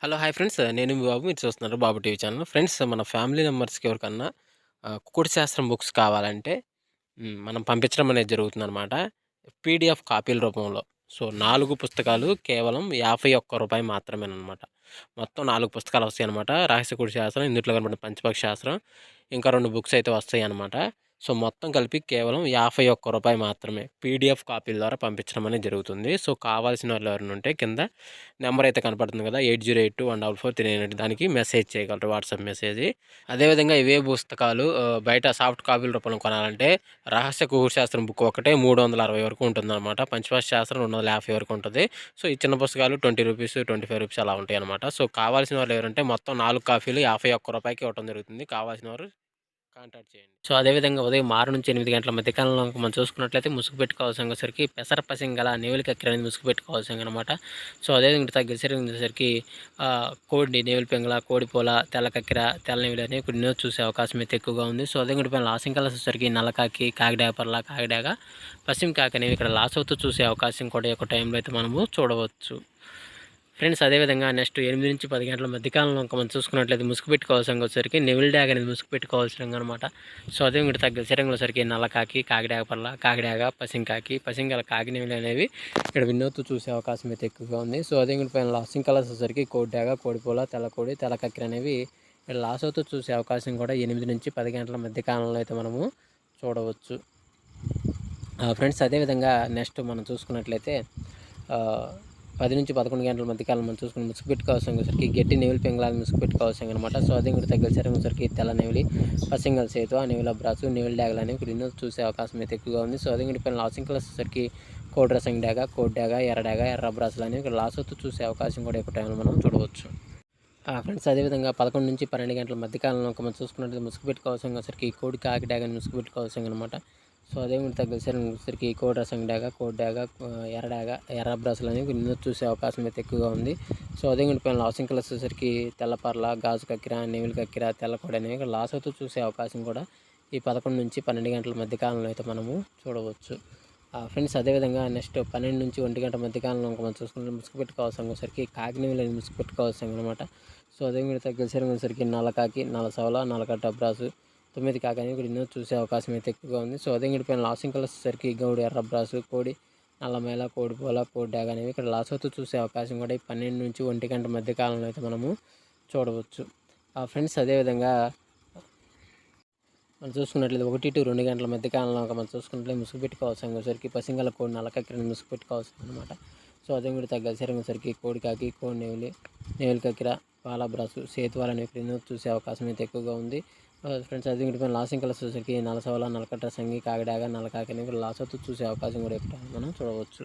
Hello! Hi friends. నేను మీ బాబు. మీరు చూస్తున్నారు బాబు టీవీ ఛానల్. ఫ్రెండ్స్ మన ఫ్యామిలీ మెంబర్స్‌కి ఎవరికన్నా కుకుడు శాస్త్రం బుక్స్ కావాలంటే మనం పంపించడం అనేది జరుగుతుందనమాట. పీడీఎఫ్ కాపీల రూపంలో. సో, 4 పుస్తకాలు కేవలం రూ. 51 మాత్రమేననమాట. మొత్తం 4 పుస్తకాలు వస్తాయనమాట. రహస్య కుడి శాస్త్రం, ఇందుట్లో కనపడిన పంచపక్షి శాస్త్రం, ఇంకా 2 బుక్స్ అయితే వస్తాయనమాట. సో, మొత్తం కలిపి కేవలం రూ. 51 మాత్రమే. పీడీఎఫ్ కాపీల ద్వారా పంపించడం అనేది జరుగుతుంది. సో, కావాల్సిన వాళ్ళు ఎవరైనా ఉంటే కింద నెంబర్ అయితే కనపడుతుంది కదా! 8082144398 దానికి మెసేజ్ చేయగలరు. WhatsApp message. అదేవిధంగా ఇవే పుస్తకాలు బయట సాఫ్ట్ కాపీల రూపంలో కొనాలంటే రహస్య కుకుడు శాస్త్రం బుక్ ఒకటే 360 వరకు ఉంటుందన్నమాట. పంచపక్షి శాస్త్రం 250 వరకు ఉంటది. సో, ఈ చిన్న పుస్తకాలు రూ. 20, రూ. 25 అలా ఉంటాయన్నమాట. సో, కావాల్సిన వాళ్ళు ఎవరంటే మొత్తం 4 కాపీలు రూ. 51కి ఇవ్వడం జరుగుతుంది. కావాల్సిన వారు కాంటాక్ట్ చేయండి. సో, అదేవిధంగా ఉదయం 6 నుంచి 8 గంటల మధ్య కాలంలో మనం చూసుకున్నట్లయితే ముసుగు పెట్టుకోవాల్సరికి పెసర పసింగల నేవులు కక్కెర అనేది ముసుగు పెట్టుకోవాల్సిందనమాట. సో, అదేవిధంగా తగ్గేసరికి కోడి నేవులు పింగళ, కోడిపోల, తెల్ల కక్కెర, తెల్ల నేవులు అనేవి కొన్ని చూసే అవకాశం అయితే ఎక్కువగా ఉంది. సో, అదేవిధంగా పైన లాసింగ్ కలర్స్ వచ్చేసరికి నల్లకాకి, కాకిడాగ పర్ల, కాకిడాగ, పశ్చిమ కాకి అనేవి ఇక్కడ లాస్ అవుతూ చూసే అవకాశం కూడా ఈ యొక్క టైంలో అయితే మనము చూడవచ్చు. ఫ్రెండ్స్ అదేవిధంగా నెక్స్ట్ 8-10 గంటల మధ్యకాలంలో ఇంకా మనం చూసుకున్నట్లయితే ముసుగు పెట్టుకోవాల్సిన వచ్చేసరికి నెవిల్ డ్యాగ్ అనేది ముసుగు పెట్టుకోవాల్సిన అనమాట. సో అదే ఇంకటి తగ్గ శరీరంలోసరికి నల్లకాకి, కాకిడాగ పర్ల, కాకిడాగ, పసింకాకి, పసింగల కాకి నెవిలి అనేవి ఇక్కడ విన్నోత్తు చూసే అవకాశం అయితే ఎక్కువగా ఉంది. సో అదే ఇంకటి పైన లాసింగ్ కలర్స్ వచ్చేసరికి కోడి డ్యాగ, కోడిపోల, తెల్లకోడి, తెల్లకక్కిర అనేవి ఇక్కడ లాస్ అవుతూ చూసే అవకాశం కూడా 8-10 గంటల మధ్య కాలంలో అయితే మనము చూడవచ్చు. ఫ్రెండ్స్ అదేవిధంగా నెక్స్ట్ మనం చూసుకున్నట్లయితే 10-11 గంటల మధ్యకాలం మనం చూసుకుని ముసుగు పెట్టుకోవాల్సరికి గట్టి నెవిలి పింగళాలు ముసుగు పెట్టుకోవాల్సింది అనమాట. సో అదే కూడా తగ్గల సరికి తెల్ల నెవిలి, పసింగల్ సేతు, ఆ నెవిల బ్రాసు, నెవిలి డ్యాగలు అనేవి ఇక్కడ చూసే అవకాశం అయితే ఎక్కువగా ఉంది. సో అదే కూడా పైన లాసింగ్ కలర్స్ వచ్చరికి కోడి రసం డ్యాగ, కోడి డ్యాగ, ఎర్ర బ్రాసులు అనేవి ఇక్కడ లాస్ అవుతూ చూసే అవకాశం కూడా ఎక్కువ టైంలో మనం చూడవచ్చు. ఫ్రెండ్స్ అదేవిధంగా 11-12 గంటల మధ్యకాలంలో మనం చూసుకున్నట్లయితే ముసుగు పెట్టుకోవాల్సరికి కోడి కాకి డ్యాగని ముసుగు పెట్టుకోవాల్సింది అనమాట. సో అదే కూడా తగ్గసరికి కోడి రసం డ్యాగ, కోడి డ్యాగ, ఎర్ర బ్రాసులు అనేవి చూసే అవకాశం అయితే ఎక్కువగా ఉంది. సో అదే కూడా పైన లాసింగ్ కలర్స్ వచ్చేసరికి తెల్లపర్ల, గాజు కక్కిర, నెవిలి కక్కిర, తెల్లకోడి అనేవి ఇక్కడ లాస్ అవుతూ చూసే అవకాశం కూడా ఈ 11-12 గంటల మధ్యకాలంలో అయితే మనము చూడవచ్చు. ఫ్రెండ్స్ అదేవిధంగా నెక్స్ట్ 12-1 గంట మధ్యకాలంలో మనం చూసుకుంటే ముసుగు పెట్టుకోవాల్సరికి కాకి నెవిలి అనేది ముసుగు పెట్టుకోవాల్సింది అనమాట. సో అదే కూడా తగ్గసరికి నల్లకాకి, నల్లసవల, నల్లకట్ట బ్రాసు, 9 కాకి అనేవి ఇక్కడ చూసే అవకాశం అయితే ఎక్కువగా ఉంది. సో అదే పైన లాసింగ్ కలర్స్ వచ్చేసరికి గౌడు, ఎర్ర బ్రాసు, కోడి, నల్లమేల, కోడిపోల, కోడి డ్యాగ్ అనేవి ఇక్కడ లాస్ అవుతూ చూసే అవకాశం కూడా ఈ 12-1 గంట మధ్య కాలంలో అయితే మనము చూడవచ్చు. ఫ్రెండ్స్ అదేవిధంగా మనం చూసుకున్నట్లయితే 1-2 గంటల మధ్య కాలంలో మనం చూసుకున్నట్లయితే ముసుగు పెట్టుకోవాల్సరికి పసింగల కోడి నల్లకక్కిరని ముసుగు పెట్టుకోవాల్సింది అనమాట. సో అదే కూడా తగ్గసరికి కోడి కాకి, కోడి నెవిలి కక్కిర, పాల బ్రాసు, సేతువాలు అనేవి ఇక్కడ చూసే అవకాశం అయితే ఎక్కువగా ఉంది. ఫ్రెండ్స్ అది ఇంటి పైన లాసింగ్ కలర్స్ వచ్చేసరికి నల్లసవల, నల్లకట్ట సంగి, కాకిడాగ, నల్లకాకి అనేవి లాస్ అవుతూ చూసే అవకాశం కూడా ఎక్కువ మనం చూడవచ్చు.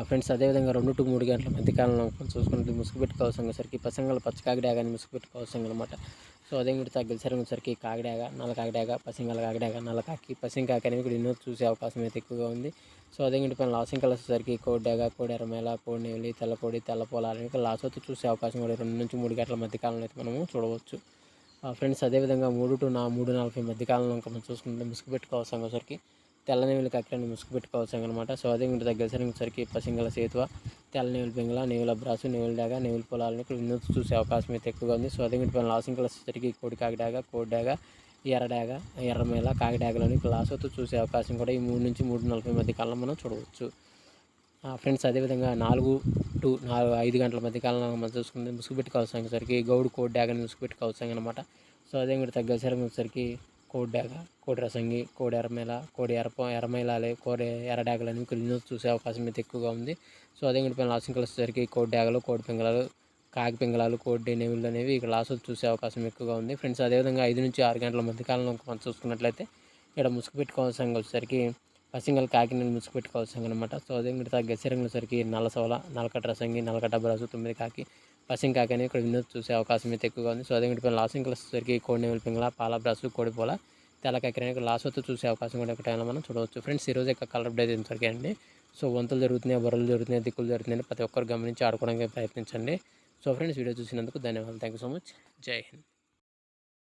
ఫ్రెండ్స్ అదేవిధంగా 2-3 గంటల మధ్యకాలంలో చూసుకుంటే ముసుగు పెట్టుకోవాల్సరికి పసంగల పచ్చకాకిడాగని ముసుగు పెట్టుకోవాల్సింది అనమాట. సో అదే ఇంటి తగ్గసరికి కాకిడాగ, నల్లకాకిడాగ, పసింగల కాకిడాగ, నల్లకాకి, పసింకాకి అనేవి ఇక్కడ చూసే అవకాశం అయితే ఎక్కువగా ఉంది. సో అదే ఇంటి పైన లాసింగ్ కలర్స్ వచ్చేసరికి కోడి డ్యాగ, కోడి ఎర్రమేల, కోడి నెవిలి, తెల్లకోడి, తెల్లపోల అనేవి లాస్ అవుతూ చూసే అవకాశం కూడా 2-3 గంటల మధ్యకాలంలో అయితే మనము చూడవచ్చు. ఫ్రెండ్స్ అదేవిధంగా 3-3:40 మధ్యకాలంలో ఇంకా మనం చూసుకుంటే ముసుగు పెట్టుకోవాల్సరికి తెల్ల నెవిలి కక్కిరని ముసుగు పెట్టుకోవాల్సింది అనమాట. సో అదే ఇంటి దగ్గరికి పసింగల సేతువ, తెల్ల నెవిలి పింగళ, నెవిల బ్రాసు, నెవిలి డ్యాగ, నెవిలి పొలాలని ఇక్కడ చూసే అవకాశం అయితే ఎక్కువగా ఉంది. సో అదే ఇంటి పైన లాసింగ్ కలర్స్ వచ్చేసరికి కోడి కాకి డ్యాగ, కోడి డ్యాగ, ఎర్ర డ్యాగ, ఎర్రమేల, కాకి డ్యాగలని ఇక్కడ లాస్ అవుతూ చూసే అవకాశం కూడా ఈ 3-3:40 మధ్య కాలంలో మనం చూడవచ్చు. ఫ్రెండ్స్ అదేవిధంగా 4-5 గంటల మధ్య కాలంలో మనం చూసుకుంటే ముసుగు పెట్టుకోవాల్సరికి గౌడు కోడి డ్యాగని ముసుగు పెట్టుకోవాల్సింది అనమాట. సో అదే కూడా తగ్గసరికి కోడి డ్యాగ, కోడి రసంగి, కోడి ఎర్రమేల, కోడి ఎర్రమేలాలే, కోడి ఎర్ర డ్యాగలని కొన్ని చూసే అవకాశం అయితే ఎక్కువగా ఉంది. సో అదే కూడా పైన లాసింగ్ కలర్స్ వచ్చేసరికి కోడి డ్యాగలు, కోడి పింగళాలు, కాకి పింగళాలు, కోడి నెవిళ్ళు అనేవి ఇక్కడ లాస్ చూసే అవకాశం ఎక్కువగా ఉంది. ఫ్రెండ్స్ అదేవిధంగా 5-6 గంటల మధ్య కాలంలో మనం చూసుకున్నట్లయితే ఇక్కడ ముసుగు పెట్టుకోవాల్సిన వచ్చేసరికి పసింగల్ కాకిని ముసుగు పెట్టుకోవాల్సింది అనమాట. సో అదే మిగతా గెసరంగులసరికి నల్లసవల, నల్లకట్ట రసంగి, నల్లకట్ట బ్రాసు, 9 కాకి, పసింగ్ కాకి అనేవి ఇక్కడ చూసే అవకాశం అయితే ఎక్కువగా ఉంది. సో అదే పైన లాసింగ్ వచ్చేసరికి కోడి నెమిలి పింగళ, పాల బ్రాసు, కోడిపోల, తెల్లకాకి అనేవి లాస్ అవుతూ చూసే అవకాశం కూడా ఒక టైంలో మనం చూడవచ్చు. ఫ్రెండ్స్ ఈరోజు యొక్క కలర్ అప్డేట్ ఇంతవరకే అండి. సో వంతులు జరుగుతున్నాయి, బరువులు జరుగుతున్నాయి, దిక్కులు జరుగుతున్నాయి, ప్రతి ఒక్కరు గమనించి ఆడుకోవడానికి ప్రయత్నించండి. సో ఫ్రెండ్స్ వీడియో చూసినందుకు ధన్యవాదాలు. Thank you so much. జై హింద్.